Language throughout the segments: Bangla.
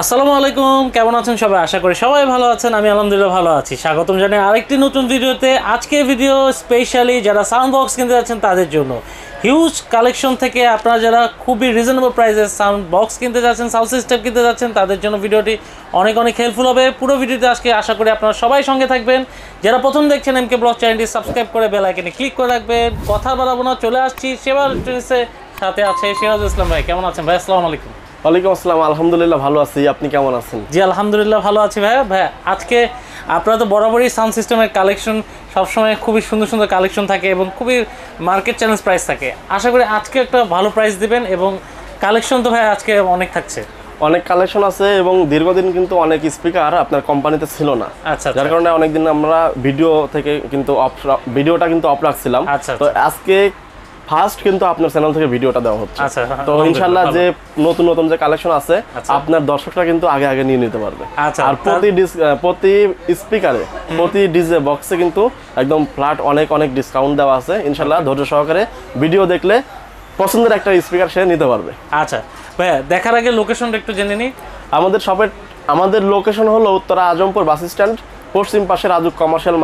আসসালামু আলাইকুম, কেমন আছেন সবাই? আশা করি সবাই ভালো আছেন। আমি আলহামদুলিল্লাহ ভালো আছি। স্বাগতম জানাই আরেকটি নতুন ভিডিওতে। আজকে ভিডিও স্পেশালি যারা সাউন্ড বক্স কিনতে যাচ্ছেন তাদের জন্য। হিউজ কালেকশন থেকে আপনারা যারা খুবই রিজনেবল প্রাইসে সাউন্ড বক্স কিনতে যাচ্ছেন, সাউন্ড সিস্টেম কিনতে যাচ্ছেন, তাদের জন্য ভিডিওটি অনেক অনেক হেল্পফুল হবে। পুরো ভিডিওতে আজকে আশা করি আপনারা সবাই সঙ্গে থাকবেন। যারা প্রথম দেখছেন এমকে ব্লগ চ্যানেলটি সাবস্ক্রাইব করে বেল আইকনে ক্লিক করে রাখবেন। কথা বাড়াবো না, চলে আসছি সেবা ইলেকট্রনিক্সের সাথে আছে সিরাজুল ইসলাম ভাই। কেমন আছেন ভাই? আসসালামু আলাইকুম। ওয়ালাইকুম আসসালাম। আলহামদুলিল্লাহ ভালো আছি, আপনি কেমন আছেন? জি আলহামদুলিল্লাহ ভালো আছি ভাইয়া। ভাইয়া আজকে আপনারা তো বরাবরই সাউন্ড সিস্টেমের কালেকশন সবসময় খুবই সুন্দর সুন্দর কালেকশন থাকে এবং খুবই মার্কেট চ্যালেঞ্জ প্রাইস থাকে। আশা করি আজকে একটা ভালো প্রাইস দিবেন এবং কালেকশন তো ভাই আজকে অনেক থাকছে। অনেক কালেকশন আছে এবং দীর্ঘদিন কিন্তু অনেক স্পিকার আপনার কোম্পানিতে ছিল না। আচ্ছা, যার কারণে অনেকদিন আমরা ভিডিওটা কিন্তু অফ রাখছিলাম। তো আজকে ফার্স্ট কিন্তু আপনার চ্যানেল থেকে ভিডিওটা দেওয়া হচ্ছে। তো ইনশাআল্লাহ যে নতুন নতুন যে কালেকশন আছে আপনার দর্শকরা কিন্তু আগে আগে নিয়ে নিতে পারবে। আর প্রতি স্পিকারে প্রতি ডিজে বক্সে কিন্তু একদম ফ্ল্যাট অনেক অনেক ডিসকাউন্ট দেওয়া আছে। ইনশাআল্লাহ ধৈর্য সহকারে ভিডিও দেখলে পছন্দের একটা স্পিকার সে নিতে পারবে। আচ্ছা ভাইয়া, দেখার আগে লোকেশনটা একটু জেনে নিই। আমাদের লোকেশন হলো উত্তরা আজমপুর বাস স্ট্যান্ড, পশ্চিম পাশে রাজুক কমার্শিয়াল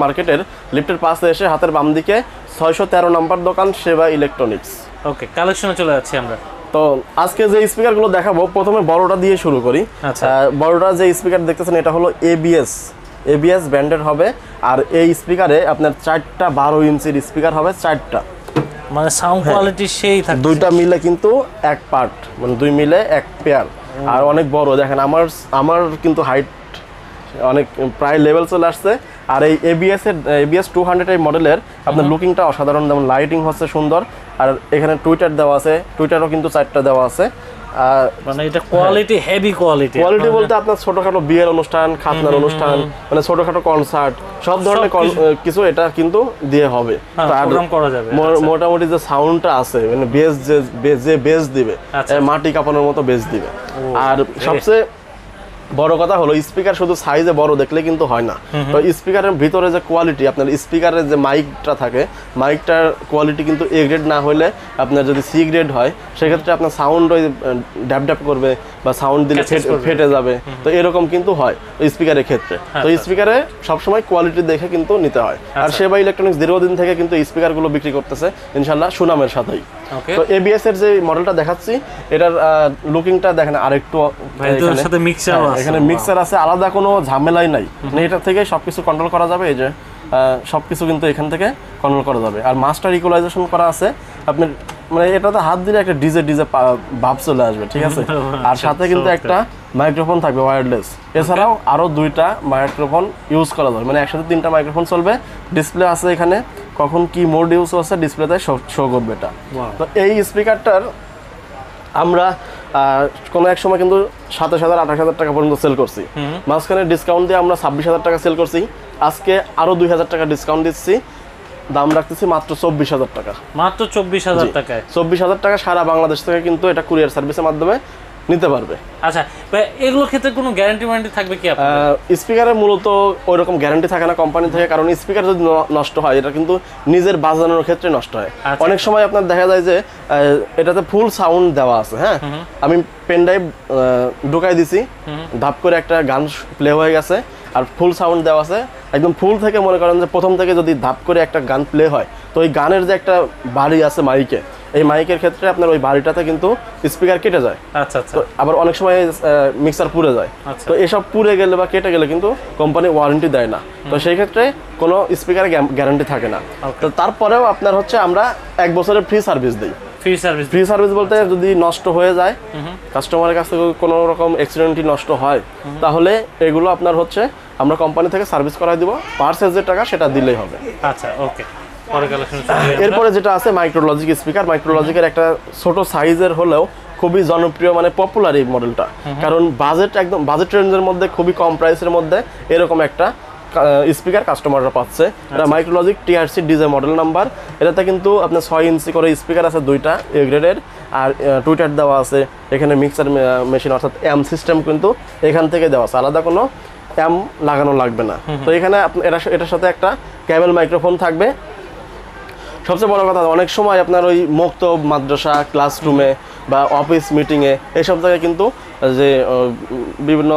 মার্কেটের লিফটের পাশে এসে হাতের বাম দিকে 613 নম্বর দোকান সেবা ইলেকট্রনিক্স। ওকে, কালেকশনে চলে যাচ্ছি আমরা। তো আজকে যে স্পিকারগুলো দেখাবো প্রথমে বড়টা দিয়ে শুরু করি। বড়টা যে স্পিকার দেখতেছেন এটা হলো এবিএস ব্র্যান্ডের হবে। আর এই স্পিকারে আপনার 4টা 12 ইঞ্চির স্পিকার হবে, 4টা মানে সাউন্ড কোয়ালিটি সেই থাকে। দুইটা মিলে কিন্তু এক পার্ট, মানে দুই মিলে এক পেয়ার। আর অনেক বড় দেখেন, আমার কিন্তু হাইট অনেক প্রায় লেভেল চলে আসছে। আর এই এবিএস 200 এই মডেলের আপনার লুকিংটা অসাধারণ, যেমন লাইটিং হচ্ছে সুন্দর। আর এখানে টুইটার দেওয়া আছে, টুইটারও কিন্তু 4টা দেওয়া আছে। মানে এটা কোয়ালিটি হেভি কোয়ালিটি বলতে আপনার ছোটখাটো বিয়ের অনুষ্ঠান, খাতনার অনুষ্ঠান, মানে ছোটখাটো কনসার্ট সব ধরনের কিছু এটা কিন্তু দিয়ে হবে। মোটামুটি যে সাউন্ডটা আছে মানে বেস দিবে, মাটি কাঁপানোর মতো বেস দিবে। আর সবচেয়ে বড় কথা হলো স্পিকার শুধু সাইজে বড় দেখলে কিন্তু হয় না। তো স্পিকারের ভিতরে যে কোয়ালিটি, আপনার স্পিকারের যে মাইকটা থাকে, মাইকটার কোয়ালিটি কিন্তু এ গ্রেড না হলে আপনার যদি সি গ্রেড হয় সেক্ষেত্রে আপনার সাউন্ড ওই ড্যাপ করবে বা সাউন্ড দিলে ফেটে যাবে। তো এরকম কিন্তু হয় স্পিকারের ক্ষেত্রে। তো স্পিকারে সবসময় কোয়ালিটি দেখে কিন্তু নিতে হয়। আর সেবা ইলেকট্রনিক্স দীর্ঘদিন থেকে কিন্তু স্পিকারগুলো বিক্রি করতেছে ইনশাল্লাহ সুনামের সাথেই। তো এবিএস এর যে মডেলটা দেখাচ্ছি এটার লুকিংটা দেখেন আরেকটু, এখানে মিক্সার আছে, আলাদা কোনো ঝামেলাই নাই। মানে এটা থেকে সবকিছু কন্ট্রোল করা যাবে। এই যে সবকিছু কিন্তু এখান থেকে কন্ট্রোল করা যাবে। আর মাস্টার ইকুয়ালাইজেশন করা আছে আপনার, মানে এটাতে হাত দিলে একটা ডিজে ভাব চলে আসবে, ঠিক আছে। আর সাথে কিন্তু একটা মাইক্রোফোন থাকবে ওয়্যারলেস। এছাড়াও আরো 2টা মাইক্রোফোন ইউজ করা যাবে, মানে একসাথে 3টা মাইক্রোফোন চলবে। ডিসপ্লে আছে এখানে, কখন কি মোড ইউজ হচ্ছে ডিসপ্লেতে শো করবে এটা। তো এই স্পিকারটার আমরা কোনো এক সময় কিন্তু 27,000 28,000 টাকা পর্যন্ত সেল করছি। মাঝখানে ডিসকাউন্ট দিয়ে আমরা 26,000 টাকা সেল করছি। আজকে আরো 2,000 টাকা ডিসকাউন্ট দিচ্ছি, দাম রাখতেছি মাত্র 24,000 টাকা। মাত্র 24,000 টাকায় 24,000 টাকা সারা বাংলাদেশ থেকে কিন্তু এটা কুরিয়ার সার্ভিসের মাধ্যমে নিতে পারবে। আচ্ছা, এগুলোর ক্ষেত্রে কোনো গ্যারান্টি ওয়ারেন্টি থাকবে কি? স্পিকারের মূলত ওইরকম গ্যারান্টি থাকে না কোম্পানি থেকে, কারণ স্পিকার যদি নষ্ট হয় এটা কিন্তু নিজের বাজানোর ক্ষেত্রে নষ্ট হয়। অনেক সময় আপনার দেখা যায় যে এটাতে ফুল সাউন্ড দেওয়া আছে, হ্যাঁ, আমি পেন ড্রাইভ ঢুকাই দিছি, ধাপ করে একটা গান প্লে হয়ে গেছে আর ফুল সাউন্ড দেওয়া আছে একদম ফুল থেকে। মনে করেন যে প্রথম থেকে যদি ধাপ করে একটা গান প্লে হয় তো ওই গানের যে একটা বাড়ি আছে মাইকে, এই মাইকের ক্ষেত্রে আপনার ওই বাড়িটাতে কিন্তু স্পিকার কেটে যায়। তো আবার অনেক সময় মিক্সার পুড়ে যায়। তো এসব পুড়ে গেলে বা কেটে গেলে কিন্তু কোম্পানি ওয়ারেন্টি দেয় না। তো সেই ক্ষেত্রে কোনো স্পিকারে গ্যারান্টি থাকে না। তো তারপরেও আপনার হচ্ছে আমরা 1 বছরের ফ্রি সার্ভিস দিই। ফ্রি সার্ভিস বলতে যদি নষ্ট হয়ে যায়, কাস্টমারের কাছ থেকে কোনো রকম অ্যাক্সিডেন্টই নষ্ট হয়, তাহলে এগুলো আপনার হচ্ছে আমরা কোম্পানি থেকে সার্ভিস করাই দিব, পার্সেল যে টাকা সেটা দিলেই হবে। আচ্ছা, ওকে। এরপরে যেটা আছে মাইক্রোলজিক স্পিকার। মাইক্রোলজিকের একটা ছোট সাইজের হলেও খুবই জনপ্রিয়, মানে পপুলার এই মডেলটা, কারণ বাজেট রেঞ্জের মধ্যে খুবই কম প্রাইসের মধ্যে এরকম একটা স্পিকার কাস্টমাররা পাচ্ছে। এটা মাইক্রোলজিক টিআরসি ডিজে মডেল নাম্বার। এটাতে কিন্তু আপনার 6 ইঞ্চি করে স্পিকার আছে, 2টা এ গ্রেডের। আর টুইটার দেওয়া আছে এখানে, মিক্সার মেশিন অর্থাৎ অ্যাম সিস্টেম কিন্তু এখান থেকে দেওয়া আছে, আলাদা কোনো অ্যাম লাগানো লাগবে না। তো এখানে এটার সাথে একটা ক্যাবেল মাইক্রোফোন থাকবে। সবচেয়ে বড় কথা, অনেক সময় আপনার ওই মুক্ত মাদ্রাসা ক্লাসরুমে বা অফিস মিটিংয়ে এইসব জায়গায় কিন্তু যে বিভিন্ন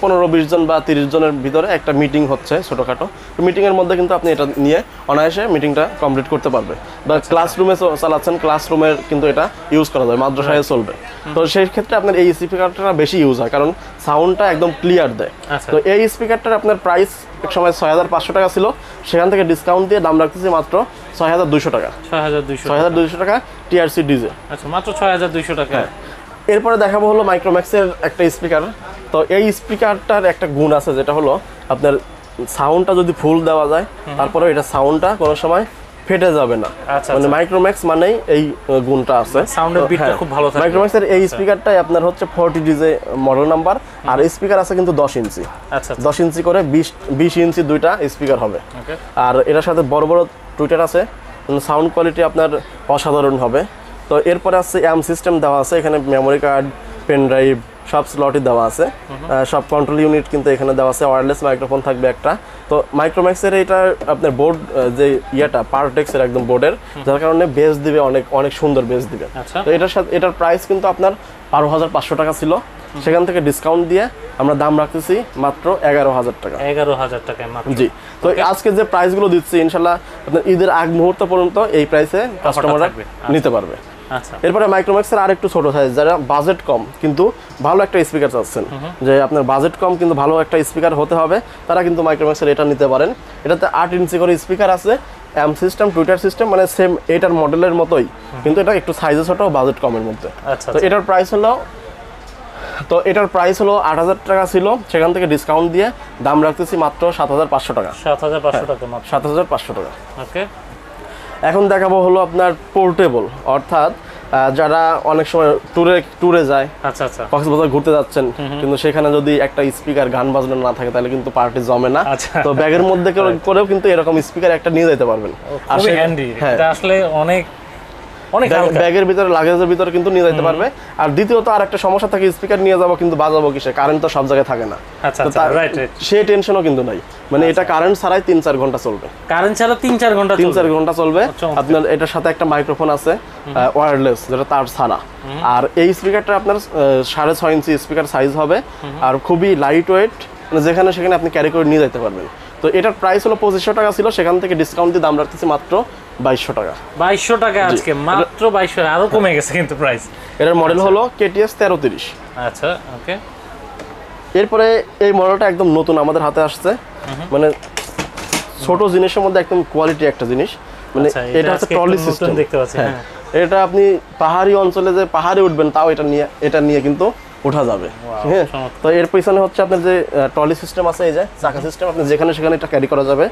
15-20 জন বা 30 জনের ভিতরে একটা মিটিং হচ্ছে ছোটোখাটো, মিটিংয়ের মধ্যে কিন্তু আপনি এটা নিয়ে অনায়াসে মিটিংটা কমপ্লিট করতে পারবে। বা ক্লাসরুমে চালাচ্ছেন, ক্লাসরুমের কিন্তু এটা ইউজ করা যায়, মাদ্রাসায় চলবে। তো সেই ক্ষেত্রে আপনার এই স্পিকারটা বেশি ইউজ হয়, কারণ সাউন্ডটা একদম ক্লিয়ার দেয়। তো এই স্পিকারটার আপনার প্রাইস এক সময় 6500 টাকা ছিল, সেখান থেকে ডিসকাউন্ট দিয়ে দাম রাখতেছি মাত্র 6200 টাকা। 6200 টাকা টিআরসি ডিজে। আচ্ছা, মাত্র 6200 টাকা। এরপরে দেখাবো হলো মাইক্রোম্যাক্সের একটা স্পিকার। তো এই স্পিকারটার একটা গুণ আছে, যেটা হলো আপনার সাউন্ডটা যদি ফুল দেওয়া যায়, তারপরে এটা সাউন্ডটা কোনো সময় ফেটে যাবে না। মানে মাইক্রোম্যাক্স মানেই এই গুণটা আছে, সাউন্ডের বিটটা খুব ভালো থাকে। মাইক্রোম্যাক্সের এই স্পিকারটাই আপনার হচ্ছে 40 ডিজে মডেল নাম্বার, আর স্পিকার আছে কিন্তু 10 ইঞ্চি। 10 ইঞ্চি করে 20 ইঞ্চি দুইটা স্পিকার হবে। আর এটার সাথে বড় বড় টুইটার আছে, সাউন্ড কোয়ালিটি আপনার অসাধারণ হবে। তো এরপরে আছে অ্যাম সিস্টেম দেওয়া আছে, এখানে মেমোরি কার্ড, পেন ড্রাইভ সব স্লটই দেওয়া আছে, সব কন্ট্রোল ইউনিট কিন্তু এখানে দেওয়া আছে, ওয়্যারলেস মাইক্রোফোন থাকবে একটা। তো মাইক্রোম্যাক্সের এটা আপনার বোর্ড যে ইয়েটা পারটেক্সের একদম বোর্ডের, যার কারণে বেস দিবে অনেক সুন্দর বেস দিবে। তো এটার সাথে এটার প্রাইস কিন্তু আপনার 12500 টাকা ছিল, সেখান থেকে ডিসকাউন্ট দিয়ে আমরা দাম রাখতেছি মাত্র 11000 টাকা। 11000 টাকায় মাত্র। জি, তো আজকে যে প্রাইসগুলো দিচ্ছি ইনশাল্লাহ আপনার ঈদের আগ মুহূর্ত পর্যন্ত এই প্রাইসে কাস্টমাররা নিতে পারবে। এরপরে মাইক্রোম্যাক্সের আর একটু ছোট সাইজ, যারা বাজেট কম কিন্তু ভালো একটা স্পিকার চাচ্ছেন, যে আপনার বাজেট কম কিন্তু ভালো একটা স্পিকার হতে হবে, তারা কিন্তু মাইক্রোম্যাক্সের এটা নিতে পারেন। এটাতে 8 ইঞ্চি করে স্পিকার আছে, অ্যাম সিস্টেম, টুইটার সিস্টেম, মানে সেম এটার মডেলের মতোই, কিন্তু এটা একটু সাইজে ছোট, বাজেট কমের মধ্যে। তো এটার প্রাইস হলো 8000 টাকা ছিল, সেখান থেকে ডিসকাউন্ট দিয়ে দাম রাখতেছি মাত্র 7500 টাকা। 7500 টাকা মাত্র। 7500 টাকা। ওকে, এখন দেখাবো হলো আপনার পোর্টেবল, অর্থাৎ যারা অনেক সময় ট্যুরে যায়, কক্সবাজার ঘুরতে যাচ্ছেন, কিন্তু সেখানে যদি একটা স্পিকার গান বাজনা না থাকে তাহলে কিন্তু পার্টি জমে না। তো ব্যাগের মধ্যে করেও কিন্তু এরকম স্পিকার একটা নিয়ে যেতে পারবেন। আর এটা আসলে অনেক ব্যাগের ভিতরে, লাগেজের ভিতরে কিন্তু নিয়ে যেতে পারবে। আর দ্বিতীয়ত আর একটা সমস্যা থাকে, স্পিকার নিয়ে যাবো কিন্তু বাজাবো কিসে, কারেন্ট তো সব জায়গায় থাকে না, সে টেনশনও কিন্তু নাই। মানে এটা কারেন্ট ছাড়াই 3-4 ঘন্টা চলবে, কারেন্ট ছাড়া 3-4 ঘন্টা চলবে। আপনার এটার সাথে একটা মাইক্রোফোন আছে ওয়্যারলেস, যেটা তার ছাড়া। আর এই স্পিকারটা আপনার 6.5 ইঞ্চি স্পিকার সাইজ হবে, আর খুবই লাইট ওয়েট, মানে যেখানে সেখানে আপনি ক্যারি করে নিয়ে যেতে পারবেন। তো এটার প্রাইস হলো 2500 টাকা ছিল, সেখান থেকে ডিসকাউন্ট দিয়ে দাম রাখতেছি মাত্র 2200 টাকা। 2200 টাকা আজকে মাত্র 2200, আরো কমে গেছে কিন্তু প্রাইস। এটার মডেল হলো KTS 1330। আচ্ছা, ওকে। এরপরে এই মডেলটা একদম নতুন আমাদের হাতে আসছে, মানে ছোট জিনিসের মধ্যে একদম কোয়ালিটি একটা জিনিস। মানে এটা হচ্ছে ট্রলি সিস্টেম দেখতে পাচ্ছেন। এটা আপনি পাহাড়ি অঞ্চলে যে পাহাড়ে উঠবেন, তাও এটা নিয়ে কিন্তু ওঠা যাবে। হ্যাঁ, তো এর পিছনে হচ্ছে আপনার যে ট্রলি সিস্টেম আছে, এই যে চাকা সিস্টেম, আপনি যেখানে সেখানে এটা ক্যারি করা যাবে।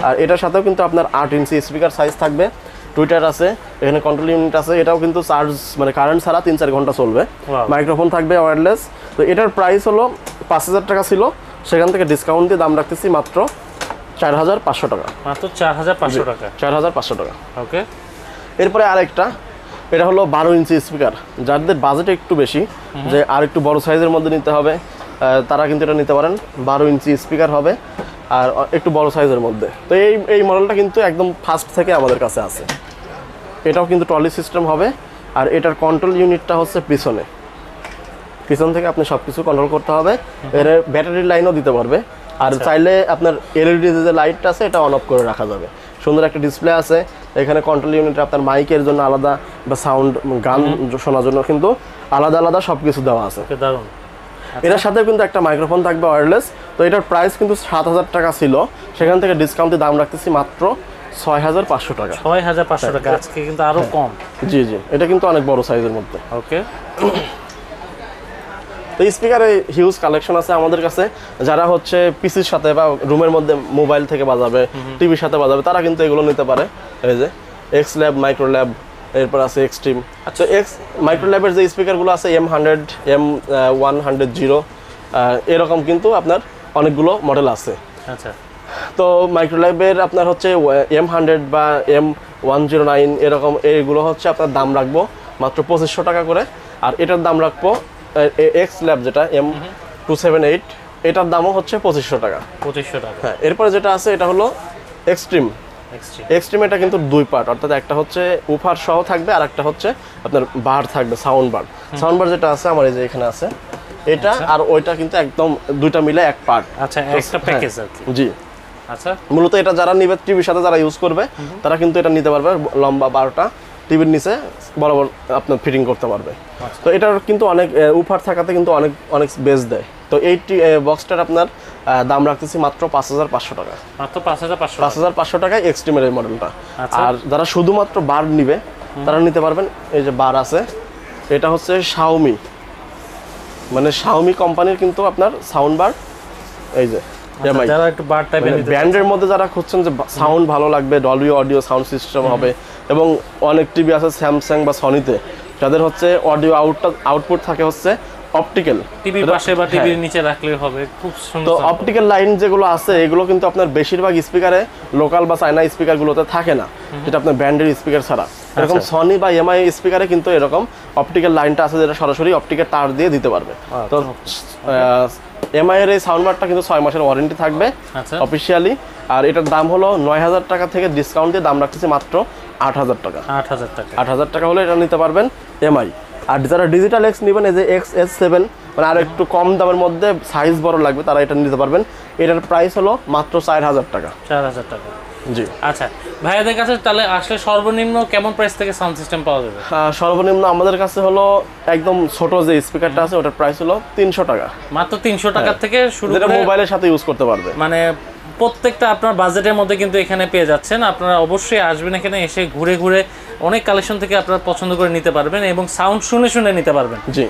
আর এটার সাথেও কিন্তু আপনার 8 ইঞ্চি স্পিকার সাইজ থাকবে, টুইটার আছে, এখানে কন্ট্রোল ইউনিট আছে। এটাও কিন্তু চার্জ, মানে কারেন্ট ছাড়া 3-4 ঘন্টা চলবে। মাইক্রোফোন থাকবে ওয়্যারলেস। তো এটার প্রাইস হলো 5000 টাকা ছিল, সেখান থেকে ডিসকাউন্ট দিয়ে দাম রাখতেছি মাত্র 4500 টাকা। মাত্র 4500 টাকা। 4500 টাকা। ওকে। এরপরে আরেকটা, এটা হলো 12 ইঞ্চি স্পিকার, যাদের বাজেট একটু বেশি, যে আর একটু বড় সাইজের মধ্যে নিতে হবে, তারা কিন্তু এটা নিতে পারেন। 12 ইঞ্চি স্পিকার হবে আর একটু বড় সাইজের মধ্যে। তো এই মডেলটা কিন্তু একদম ফার্স্ট থেকে আমাদের কাছে আছে। এটাও কিন্তু ট্রলি সিস্টেম হবে, আর এটার কন্ট্রোল ইউনিটটা হচ্ছে পিছন থেকে আপনি সব কিছু কন্ট্রোল করতে হবে। এর ব্যাটারি লাইনও দিতে পারবে, আর চাইলে আপনার এলইডি যে লাইটটা আছে এটা অন অফ করে রাখা যাবে। সুন্দর একটা ডিসপ্লে আছে এখানে। কন্ট্রোল ইউনিটে আপনার মাইকের জন্য আলাদা, বা সাউন্ড গান শোনার জন্য কিন্তু আলাদা সব কিছু দেওয়া আছে। এটার সাথে কিন্তু একটা মাইক্রোফোন থাকবে ওয়্যারলেস। তো এটার প্রাইস কিন্তু 7000 টাকা ছিল, সেখান থেকে ডিসকাউন্টে দাম রাখতেছি মাত্র 6500 টাকা। 6500 টাকা আজকে কিন্তু আরো কম। জি, এটা কিন্তু অনেক বড় সাইজের মধ্যে। ওকে। তো স্পিকারে হিউজ কালেকশন আছে আমাদের কাছে। যারা হচ্ছে পিসির সাথে বা রুমের মধ্যে মোবাইল থেকে বাজাবে, টিভির সাথে বাজাবে, তারা কিন্তু এগুলো নিতে পারে। এই যে এক্স ল্যাব, মাইক্রো ল্যাব, এরপর আছে এক্সট্রিম। তো মাইক্রো ল্যাবের যে স্পিকারগুলো আছে M100, M100 এরকম কিন্তু আপনার অনেকগুলো মডেল আছে। আচ্ছা। তো মাইক্রো ল্যাবের আপনার হচ্ছে M100 বা M109 এরকম, এইগুলো হচ্ছে আপনার দাম রাখবো মাত্র 2500 টাকা করে। আর এটার দাম রাখবো এক্স ল্যাব, যেটা M278, এটার দামও হচ্ছে 2500 টাকা। 2500 টাকা। হ্যাঁ, এরপরে যেটা আছে এটা হলো এক্সট্রিম। এটা কিন্তু 2 পার্ট, অর্থাৎ একটা হচ্ছে উফার সহ থাকবে, আর একটা হচ্ছে আপনার বার থাকবে, সাউন্ড বার। যেটা আছে আমার এই যে এখানে আছে, এটা আর ওইটা কিন্তু একদম দুইটা মিলে এক পার্ট। আচ্ছা, একটা প্যাকেজ আর কি। জি। আচ্ছা, মূলত এটা যারা নিবে টিভির সাথে যারা ইউজ করবে তারা কিন্তু এটা নিতে পারবে, লম্বা 12টা টিভির নিচে বরাবর আপনার ফিটিং করতে পারবে। তো এটার কিন্তু অনেক উপহার থাকাতে কিন্তু অনেক অনেক বেস দেয়। তো এই বক্সটার আপনার দাম রাখতেছি মাত্র 5500 টাকা। মাত্র 5500 টাকায় এক্সট্রিমের এই মডেলটা। আর যারা শুধুমাত্র বার নিবে তারা নিতে পারবেন। এই যে বার আছে, এটা হচ্ছে শাওমি, মানে শাওমি কোম্পানির কিন্তু আপনার সাউন্ড বার। এই যে যারা একটু বার টাইপের ব্র্যান্ডের মধ্যে যারা খুঁজছেন যে সাউন্ড ভালো লাগবে, ডলবি অডিও সাউন্ড সিস্টেম হবে, এবং অনেক টিভি আছে স্যামসাং বা সনিতে যাদের হচ্ছে অডিও আউটপুট থাকে হচ্ছে অপটিক্যাল, টিভির পাশে বা টিভির নিচে রাখলে হবে, খুব সুন্দর। তো অপটিক্যাল লাইন যেগুলো আছে এগুলো কিন্তু আপনার বেশিরভাগ স্পিকারে লোকাল বা চায়না স্পিকারগুলোতে থাকে না, যেটা আপনার ব্র্যান্ডের স্পিকার ছাড়া। এরকম সনি বা এমআই স্পিকারে কিন্তু এরকম অপটিক্যাল লাইনটা আছে, যেটা সরাসরি অপটিক্যাল তার দিয়ে দিতে পারবে। তো এমআই এর এই সাউন্ডবারটা কিন্তু 6 মাসের ওয়ারেন্টি থাকবে অফিসিয়ালি। আর এটার দাম হলো 9000 টাকা থেকে ডিসকাউন্ট দিয়ে দাম রাখতেছি মাত্র 8000 টাকা। 8000 টাকা হলে এটা নিতে পারবেন এমআই। আর যারা ডিজিটাল এক্স নেবেন, এই যে XS7 মানে আর একটু কম দামের মধ্যে সাইজ বড় লাগবে, তারা এটা নিতে পারবেন। এটার প্রাইস হলো মাত্র 4000 টাকা। 4000 টাকা। জি। আচ্ছা, ভাইয়াদের কাছে তাহলে আসলে সর্বনিম্ন কেমন প্রাইস থেকে সাউন্ড সিস্টেম পাওয়া যাবে? সর্বনিম্ন আমাদের কাছে হলো একদম ছোট যে স্পিকারটা আছে ওটার প্রাইস হলো 300 টাকা। মাত্র 300 টাকা থেকে শুরু করে, যেটা মোবাইলের সাথে ইউজ করতে পারবে। মানে প্রত্যেকটা আপনার বাজেটের মধ্যে কিন্তু এখানে পেয়ে যাচ্ছেন। আপনারা অবশ্যই আসবেন এখানে, এসে ঘুরে ঘুরে অনেক কালেকশন থেকে আপনারা পছন্দ করে নিতে পারবেন এবং সাউন্ড শুনে শুনে নিতে পারবেন। জি।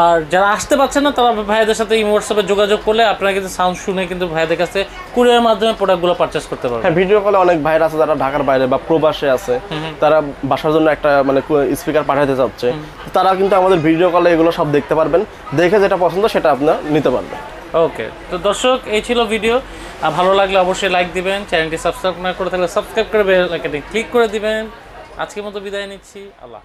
আর যারা আসতে পারছেন না তারা ভাইয়াদের সাথে হোয়াটসঅ্যাপে যোগাযোগ করলে আপনারা কিন্তু সাউন্ড শুনে কিন্তু ভাইয়াদের কাছে কুরিয়ারের মাধ্যমে প্রোডাক্টগুলো পারচেজ করতে পারবেন। হ্যাঁ, ভিডিও কলে অনেক ভাইরা আছে যারা ঢাকার বাইরে বা প্রবাসে আছে, তারা বাসার জন্য একটা মানে স্পিকার পাঠাতে চাচ্ছে, তারা কিন্তু আমাদের ভিডিও কলে এগুলো সব দেখতে পারবেন, দেখে যেটা পছন্দ সেটা আপনারা নিতে পারবেন। ওকে, তো দর্শক এই ছিল ভিডিও। ভালো লাগলে অবশ্যই লাইক দিবেন, চ্যানেলটি সাবস্ক্রাইব না করে থাকলে সাবস্ক্রাইব করে বেল আইকনে ক্লিক করে দিবেন। আজকের মতো বিদায় নিচ্ছি, আল্লাহ।